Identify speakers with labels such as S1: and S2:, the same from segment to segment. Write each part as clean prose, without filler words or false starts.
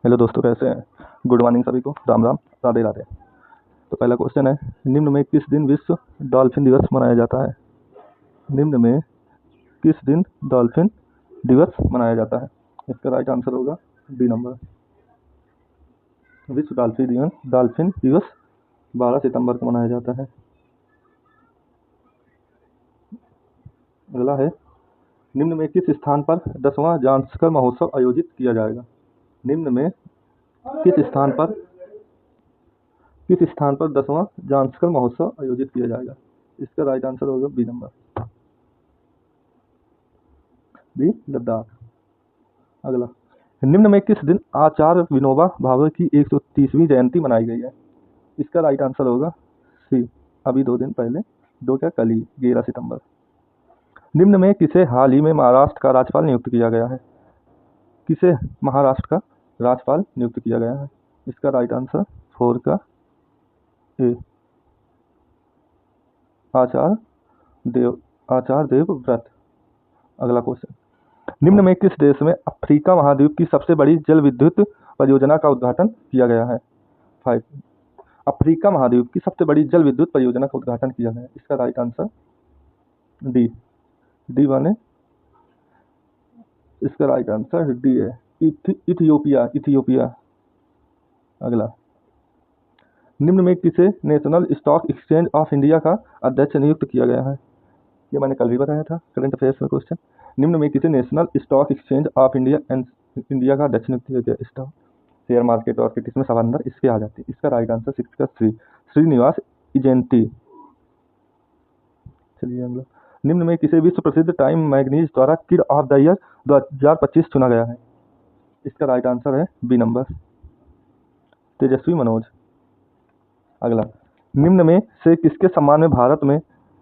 S1: Hello दोस्तों, कैसे हैं? गुड मॉर्निंग सभी को। राम राम, राधे राधे। तो पहला क्वेश्चन है, निम्न में किस दिन विश्व डॉल्फिन दिवस मनाया जाता है? निम्न में किस दिन डॉल्फिन दिवस मनाया जाता है? इसका राइट आंसर होगा डी नंबर। विश्व डॉल्फिन दिवस 12 सितंबर को मनाया जाता है। अगला है, निम्न में किस स्थान पर 10वां जांस्कर महोत्सव आयोजित किया जाएगा? निम्न में किस स्थान पर 10वां जांस्कर महोत्सव आयोजित किया जाएगा? इसका राइट आंसर होगा बी नंबर, बी लद्दाख। अगला, निम्न में किस दिन आचार्य विनोबा भावे की 130वीं जयंती मनाई गई है? इसका राइट आंसर होगा सी, अभी 2 दिन पहले, कल ही 11 सितंबर। निम्न में किसे हाल ही में महाराष्ट्र का राज्यपाल नियुक्त किया गया है? किसे महाराष्ट्र का राज्यपाल नियुक्त किया गया है? इसका राइट आंसर 4 का ए, आचार्य देवव्रत। अगला क्वेश्चन, निम्न में किस देश में अफ्रीका महाद्वीप की सबसे बड़ी जल विद्युत परियोजना का उद्घाटन किया गया है? 5, अफ्रीका महाद्वीप की सबसे बड़ी जल विद्युत परियोजना का उद्घाटन किया गया है। इसका राइट आंसर डी बने, इसका राइट आंसर डी है, इथियोपिया। अगला, निम्न में किसे national stock exchange of India का अध्यक्ष नियुक्त किया गया है? ये मैंने कल भी बताया था, करंट अफेयर्स में क्वेश्चन। निम्न में किसे national stock exchange of India का अध्यक्ष नियुक्त किया गया? स्टॉक शेयर मार्केट और इसमें सब अंदर इसके आ जाते हैं। इसका राइट आंसर 6 का श्रीनिवास इजेंटी। चलिए हम लोग, निम्न में किसे विश्व प्रसिद्ध टाइम मैगजीन द्वारा किड ऑफ द ईयर 2025 चुना गया है? इसका राइट आंसर है बी नंबर, तेजस्वी मनोज। अगला, निम्न में से किसके सम्मान में भारत में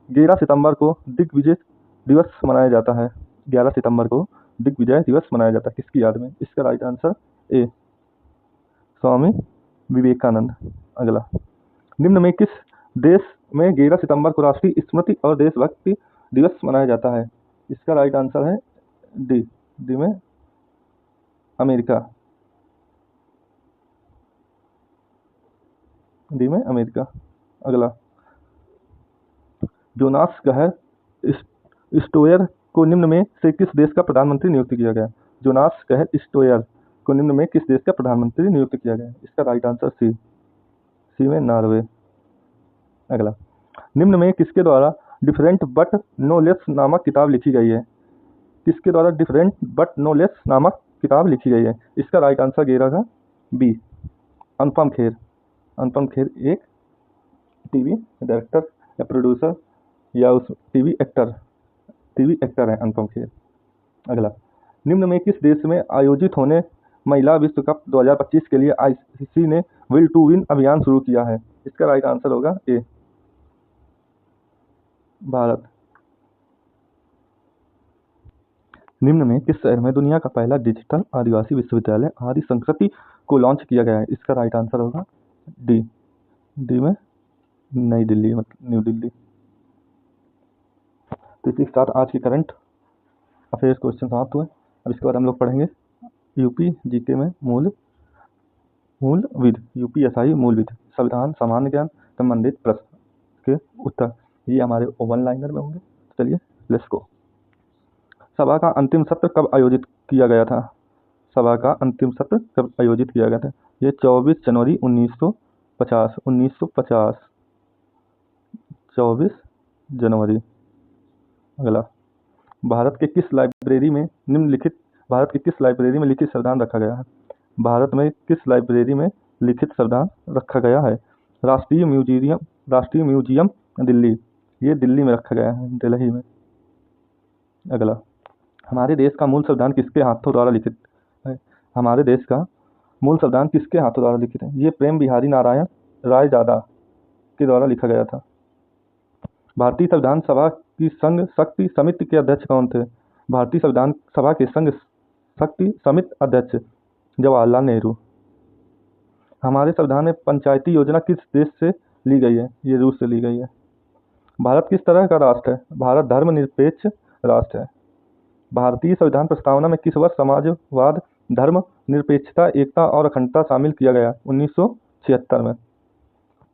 S1: 11 सितंबर को दिग्विजय दिवस मनाया जाता है? 11 सितंबर को दिग्विजय दिवस मनाया जाता है, किसकी याद में? इसका right answer A, Swami Vivekananda. अगला, निम्न में किस देश में 11 सितंबर को राष्ट्रीय स्मृति और देशभक्ति दिवस मनाया जाता है? इसका राइट आंसर है डी में अमेरिका। अगला, जोनास गहर स्टोयर को निम्न में से किस देश का प्रधानमंत्री नियुक्त किया गया? जोनास गहर स्टोयर को निम्न में किस देश का प्रधानमंत्री नियुक्त किया गया? इसका राइट आंसर सी में नॉर्वे। अगला, निम्न में किसके द्वारा डिफरेंट बट नो लेस नामक किताब लिखी गई है? किसके द्वारा डिफरेंट बट नो लेस नामक किताब लिखी गई है? इसका राइट आंसर गिरेगा बी, अनुपम खेर एक टीवी डायरेक्टर या प्रोड्यूसर या उस टीवी एक्टर है अनुपम खेर। अगला, निम्न में किस देश में आयोजित होने महिला विश्व कप 2025 के लिए आईसीसी ने विल टू विन अभियान शुरू किया है? इसका राइट आंसर होगा ए, भारत। निम्न में किस शहर में दुनिया का पहला डिजिटल आदिवासी विश्वविद्यालय आदि संस्कृति को लॉन्च किया गया है? इसका राइट आंसर होगा डी में नई दिल्ली, मतलब न्यू दिल्ली। तो इसी के साथ आज की करंट अफेयर्स क्वेश्चन समाप्त हुए। अब इसके बाद हम लोग पढ़ेंगे यूपी जीके में यूपीएसआई मूल विधि, संविधान, सामान्य ज्ञान संबंधित प्रश्न के उत्तर। ये हमारे 1 लाइनर में होंगे। चलिए लेट्स गो। सभा का अंतिम सत्र कब आयोजित किया गया था? सभा का अंतिम सत्र कब आयोजित किया गया था? ये 24 जनवरी 1950। 24 जनवरी। अगला, भारत के किस लाइब्रेरी में लिखित संविधान रखा गया है? भारत में किस लाइब्रेरी में लिखित संविधान रखा गया है? राष्ट्रीय म्यूजियम दिल्ली, ये दिल्ली में रखा गया है, दिल्ली में। अगला, हमारे देश का मूल संविधान किसके हाथों द्वारा लिखित है? हमारे देश का मूल संविधान किसके हाथों द्वारा लिखित है? ये प्रेम बिहारी नारायण रायजादा के द्वारा लिखा गया था। भारतीय संविधान सभा की संघ शक्ति समिति के अध्यक्ष कौन थे? भारतीय संविधान सभा के संघ शक्ति समिति अध्यक्ष जवाहरलाल नेहरू। हमारे संविधान में पंचायती योजना किस देश से ली गई है? ये रूस से ली गई है। भारत किस तरह का राष्ट्र है? भारत धर्मनिरपेक्ष राष्ट्र है। भारतीय संविधान प्रस्तावना में किस वर्ष समाजवाद धर्म निरपेक्षता, एकता और अखंडता शामिल किया गया 1976 में।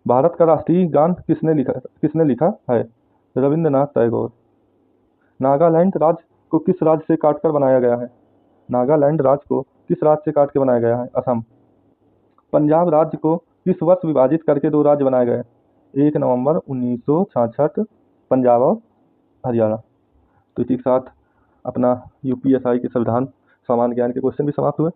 S1: भारत का राष्ट्रीय गान किसने लिखा है? रविंद्रनाथ टैगोर। नागालैंड राज्य को किस राज्य से काटकर बनाया गया है? नागालैंड राज्य को किस राज्य से काट के बनाया गया है? असम। पंजाब राज्य को किस वर्ष विभाजित करके 2 राज्य बनाए गए? 1 नवंबर 1966, पंजाब और हरियाणा। तो इसी के साथ अपना यूपीएसआई के संविधान सामान्य ज्ञान के क्वेश्चन भी समाप्त हुए।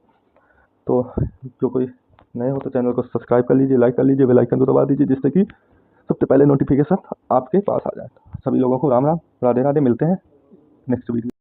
S1: तो जो कोई नए हो तो चैनल को सब्सक्राइब कर लीजिए, लाइक कर लीजिए, बेल आइकन को दबा दीजिए, जिससे कि सबसे पहले नोटिफिकेशन आपके पास आ जाए। सभी लोगों को राम राम, राधे राधे। मिलते हैं नेक्स्ट वीडियो।